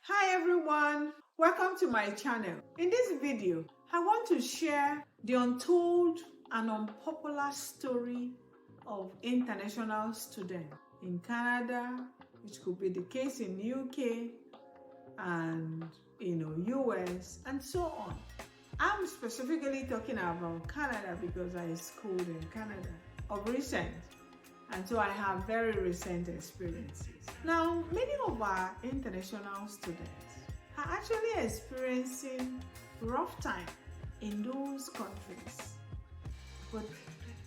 Hi everyone, welcome to my channel. In this video, I want to share the untold and unpopular story of international students in Canada, which could be the case in UK and US and so on. I'm specifically talking about Canada because I schooled in Canada of recent, and so I have very recent experiences. Now, many of our international students are actually experiencing rough time in those countries, but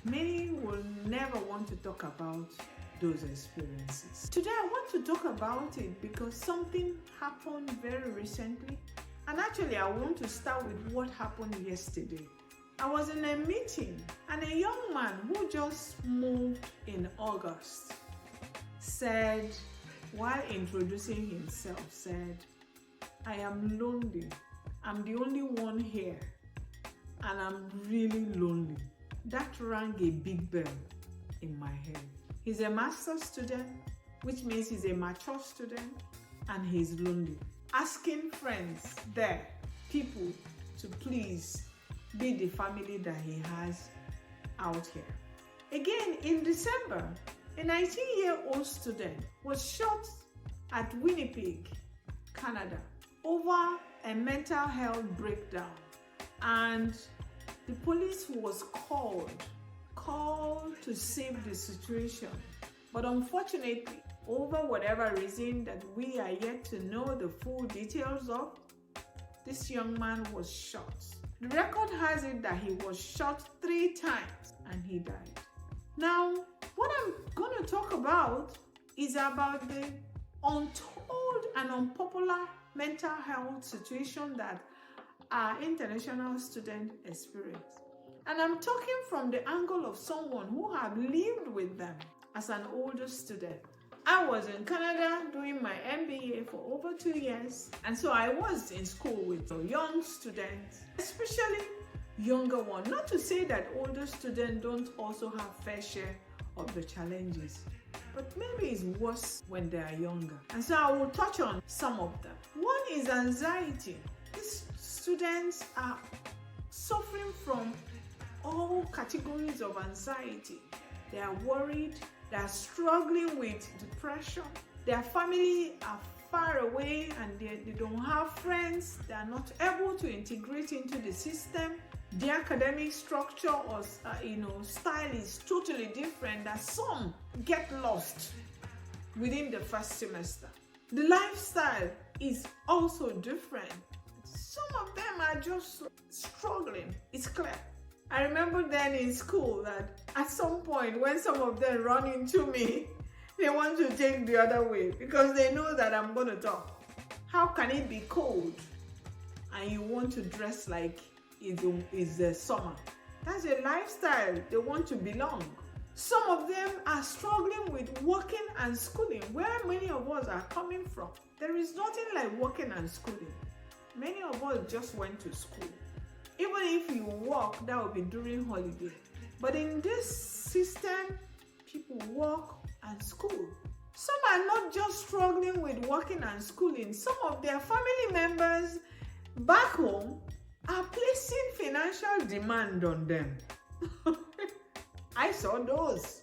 many will never want to talk about those experiences. Today I want to talk about it because something happened very recently, and actually I want to start with what happened yesterday. I was in a meeting and a young man who just moved in August said, while introducing himself, said, "I am lonely. I'm the only one here and I'm really lonely." That rang a big bell in my head. He's a master's student, which means he's a mature student, and he's lonely. Asking friends there, people, to please be the family that he has out here. Again, in December, a 19-year-old student was shot at Winnipeg, Canada, over a mental health breakdown, and the police was called to save the situation. But unfortunately, over whatever reason that we are yet to know the full details of, this young man was shot. The record has it that he was shot 3 times and he died. Now, what I'm going to talk about is about the untold and unpopular mental health situation that our international students experience. And I'm talking from the angle of someone who have lived with them as an older student. I was in Canada doing my MBA for over 2 years, and so I was in school with young students, especially younger ones. Not to say that older students don't also have fair share of the challenges, but maybe it's worse when they are younger. And so I will touch on some of them. One is anxiety. These students are suffering from all categories of anxiety. They are worried, they are struggling with depression, their family are far away and they don't have friends, they are not able to integrate into the system. The academic structure or style is totally different, that some get lost within the first semester. The lifestyle is also different. Some of them are just struggling. It's clear. I remember then in school that at some point when some of them run into me, they want to take the other way because they know that I'm going to talk. How can it be cold and you want to dress like it's the summer? That's a lifestyle. They want to belong. Some of them are struggling with working and schooling, where many of us are coming from. There is nothing like working and schooling. Many of us just went to school. Even if you work, that will be during holiday. But in this system, people work and school. Some are not just struggling with working and schooling. Some of their family members back home are placing financial demand on them. I saw those,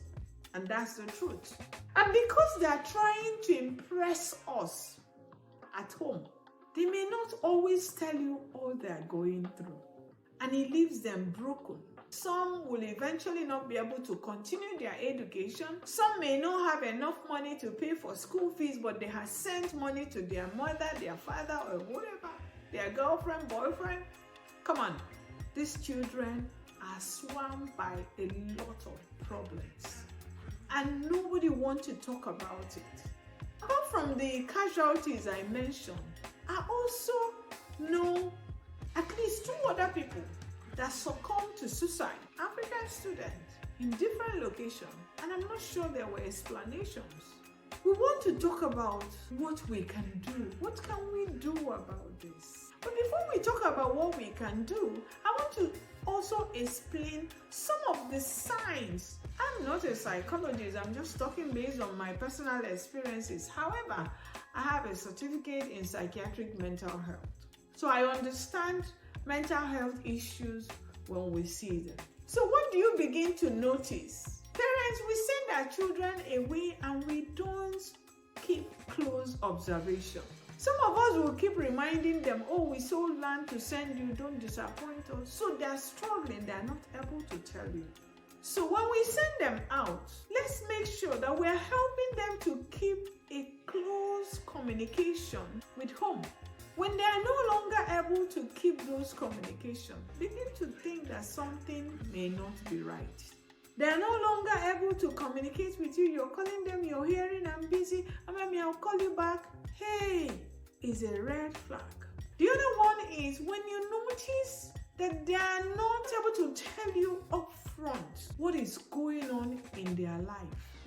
and that's the truth. And because they are trying to impress us at home, they may not always tell you all they are going through, and it leaves them broken. Some will eventually not be able to continue their education. Some may not have enough money to pay for school fees, but they have sent money to their mother, their father, or whatever, their girlfriend, boyfriend. Come on, these children are swamped by a lot of problems, and nobody wants to talk about it. Apart from the casualties I mentioned, I also know at least 2 other people that succumbed to suicide, African students in different locations, and I'm not sure there were explanations. We want to talk about what we can do. What can we do about this? But before we talk about what we can do, I want to also explain some of the signs. I'm not a psychologist, I'm just talking based on my personal experiences. However, I have a certificate in psychiatric mental health. So I understand mental health issues when we see them. So what do you begin to notice? Parents, we send our children away and we don't keep close observation. Some of us will keep reminding them, oh, we so learned to send you, don't disappoint us. So they're struggling, they're not able to tell you. So when we send them out, let's make sure that we're helping them to keep a close communication with home. When they are no longer able to keep those communications, begin to think that something may not be right. They are no longer able to communicate with you. You're calling them, you're hearing, I'm busy, maybe I'll call you back. Hey, is a red flag. The other one is when you notice that they are not able to tell you up front what is going on in their life.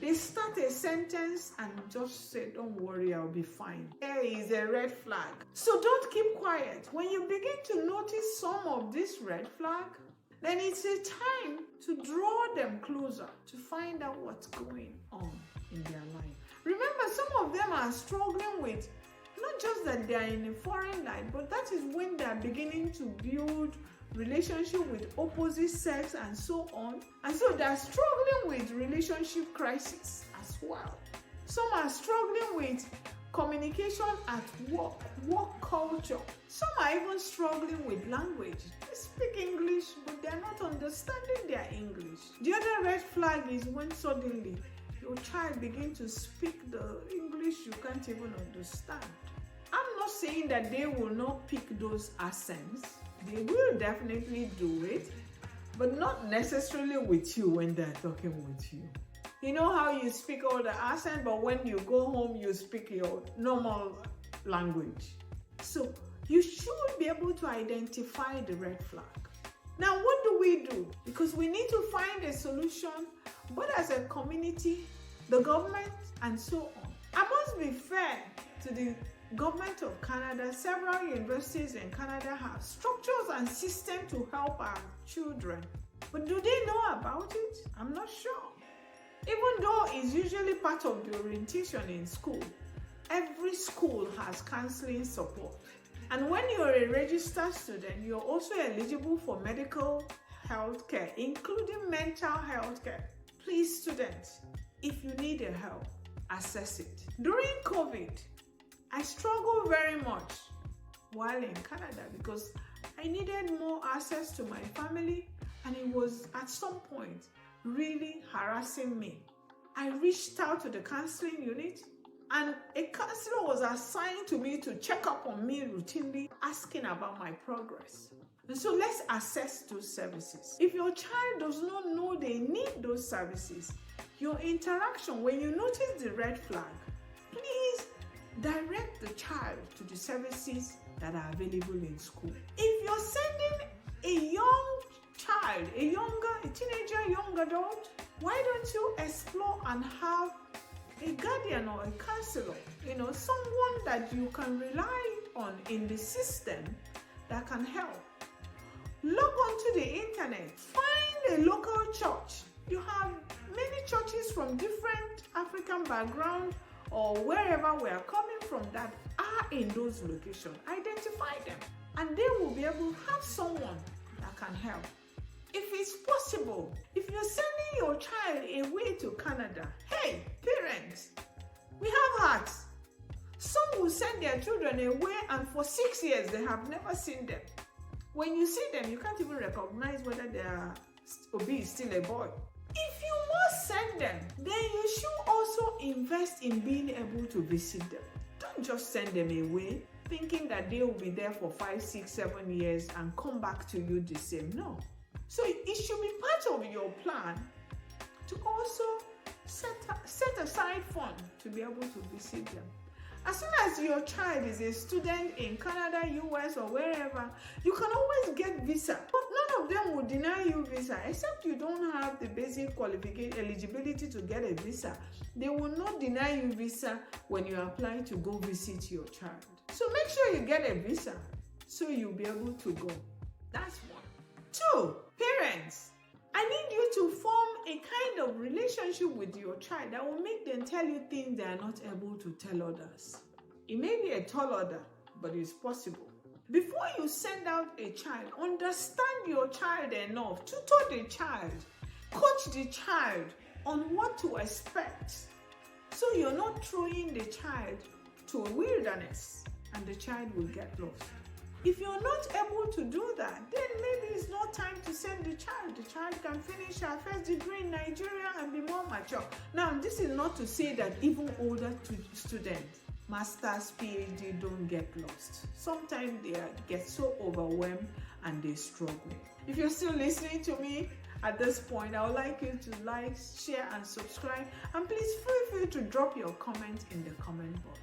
They start a sentence and just say, don't worry, I'll be fine. Hey, is a red flag. So don't keep quiet. When you begin to notice some of this red flag, then it's a time to draw them closer to find out what's going on in their life. Remember, some of them are struggling with not just that they are in a foreign land, but that is when they are beginning to build relationship with opposite sex and so on. And so they are struggling with relationship crisis as well. Some are struggling with communication at work culture. Some are even struggling with language. They speak English, but they're not understanding their English. The other red flag is when suddenly your child begins to speak the English you can't even understand. I'm not saying that they will not pick those accents. They will definitely do it, but not necessarily with you when they're talking with you. You know how you speak all the accent, but when you go home, you speak your normal language. So you should be able to identify the red flag. Now, what do we do? Because we need to find a solution, both as a community, the government, and so on. I must be fair to the government of Canada. Several universities in Canada have structures and systems to help our children. But do they know about it? I'm not sure. Even though it's usually part of the orientation in school, every school has counseling support. And when you're a registered student, you're also eligible for medical health care, including mental health care. Please, students, if you need help, access it. During COVID, I struggled very much while in Canada because I needed more access to my family, and it was at some point really harassing me. I reached out to the counseling unit, and a counselor was assigned to me to check up on me routinely, asking about my progress. And so let's assess those services. If your child does not know they need those services, your interaction, when you notice the red flag, please direct the child to the services that are available in school. If you're sending a young child, a teenager, young adult, why don't you explore and have a guardian or a counselor, someone that you can rely on in the system that can help. Log onto the internet, find a local church. You have many churches from different African backgrounds or wherever we are coming from that are in those locations. Identify them, and they will be able to have someone that can help. If it's possible, if you're sending your child away to Canada, hey, parents, we have hearts. Some will send their children away and for 6 years they have never seen them. When you see them, you can't even recognize whether Obi is still a boy. If you must send them, then you should also invest in being able to visit them. Don't just send them away thinking that they will be there for 5, 6, 7 years and come back to you the same. No. So it should be part of your plan to also set aside funds to be able to visit them. As soon as your child is a student in Canada, US, or wherever, you can always get visa. But none of them will deny you visa, except you don't have the basic qualification eligibility to get a visa. They will not deny you visa when you apply to go visit your child. So make sure you get a visa so you'll be able to go. That's one. 2, parents, I need you to form a kind of relationship with your child that will make them tell you things they are not able to tell others. It may be a tall order, but it's possible. Before you send out a child, understand your child enough, tutor the child, coach the child on what to expect, so you're not throwing the child to a wilderness and the child will get lost. If you're not able to do that, then maybe it's not time to send the child. The child can finish her first degree in Nigeria and be more mature. Now, this is not to say that even older students, masters, PhD, don't get lost. Sometimes they get so overwhelmed and they struggle. If you're still listening to me at this point, I would like you to like, share, and subscribe. And please feel free to drop your comment in the comment box.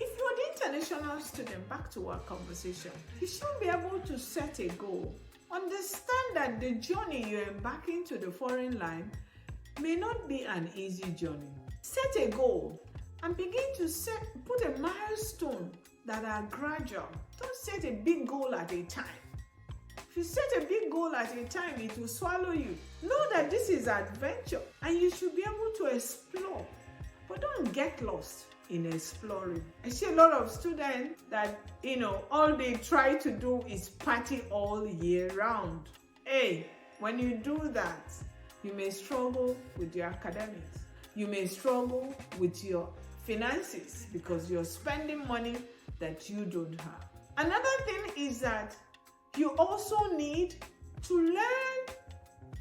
If you're the international student, back to our conversation, you should be able to set a goal. Understand that the journey you're embarking to the foreign land may not be an easy journey. Set a goal and begin to put a milestone that are gradual. Don't set a big goal at a time. If you set a big goal at a time, it will swallow you. Know that this is adventure and you should be able to explore, but don't get lost in exploring. I see a lot of students that, all they try to do is party all year round. Hey, when you do that, you may struggle with your academics. You may struggle with your finances because you're spending money that you don't have. Another thing is that you also need to learn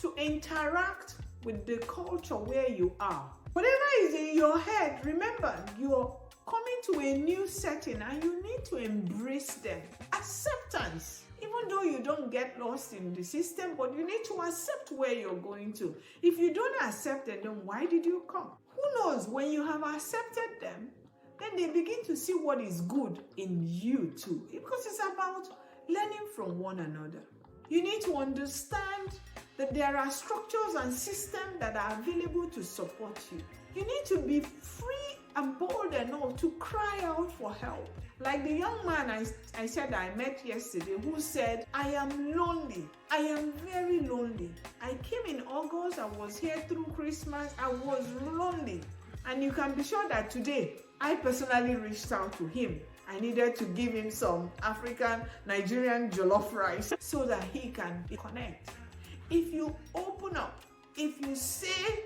to interact with the culture where you are. Whatever is in your head, remember, you're coming to a new setting and you need to embrace them. Acceptance. Even though you don't get lost in the system, but you need to accept where you're going to. If you don't accept them, then why did you come? Who knows, when you have accepted them, then they begin to see what is good in you too. Because it's about learning from one another. You need to understand that there are structures and systems that are available to support you. You need to be free and bold enough to cry out for help. Like the young man I said I met yesterday who said, I am lonely. I am very lonely. I came in August, I was here through Christmas, I was lonely. And you can be sure that today, I personally reached out to him. I needed to give him some African, Nigerian jollof rice so that he can connect. If you open up, if you say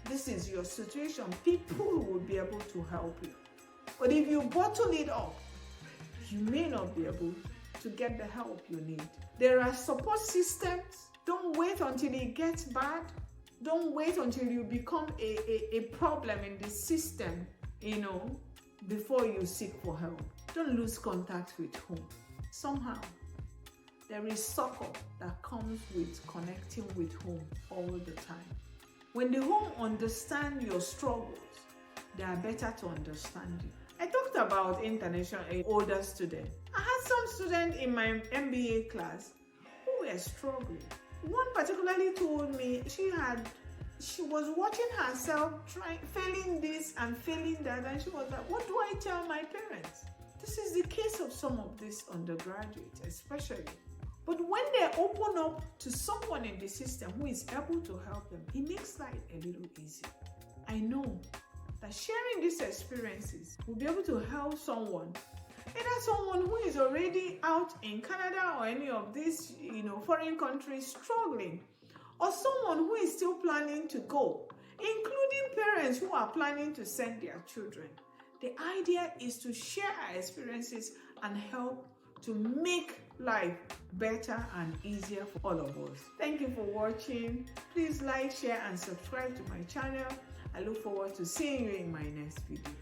this is your situation, people will be able to help you. But if you bottle it up, you may not be able to get the help you need. There are support systems. Don't wait until it gets bad. Don't wait until you become a problem in the system, before you seek for help. Don't lose contact with home. Somehow, there is succor that comes with connecting with home all the time. When the home understands your struggles, they are better to understand you. I talked about international older students. I had some students in my MBA class who were struggling. One particularly told me she was watching herself failing this and failing that, and she was like, what do I tell my parents? This is the case of some of these undergraduates especially. But when they open up to someone in the system who is able to help them, it makes life a little easier. I know that sharing these experiences will be able to help someone, either someone who is already out in Canada or any of these foreign countries struggling, or someone who is still planning to go, including parents who are planning to send their children. The idea is to share our experiences and help to make life better and easier for all of us. Thank you for watching. Please like, share, and subscribe to my channel. I look forward to seeing you in my next video.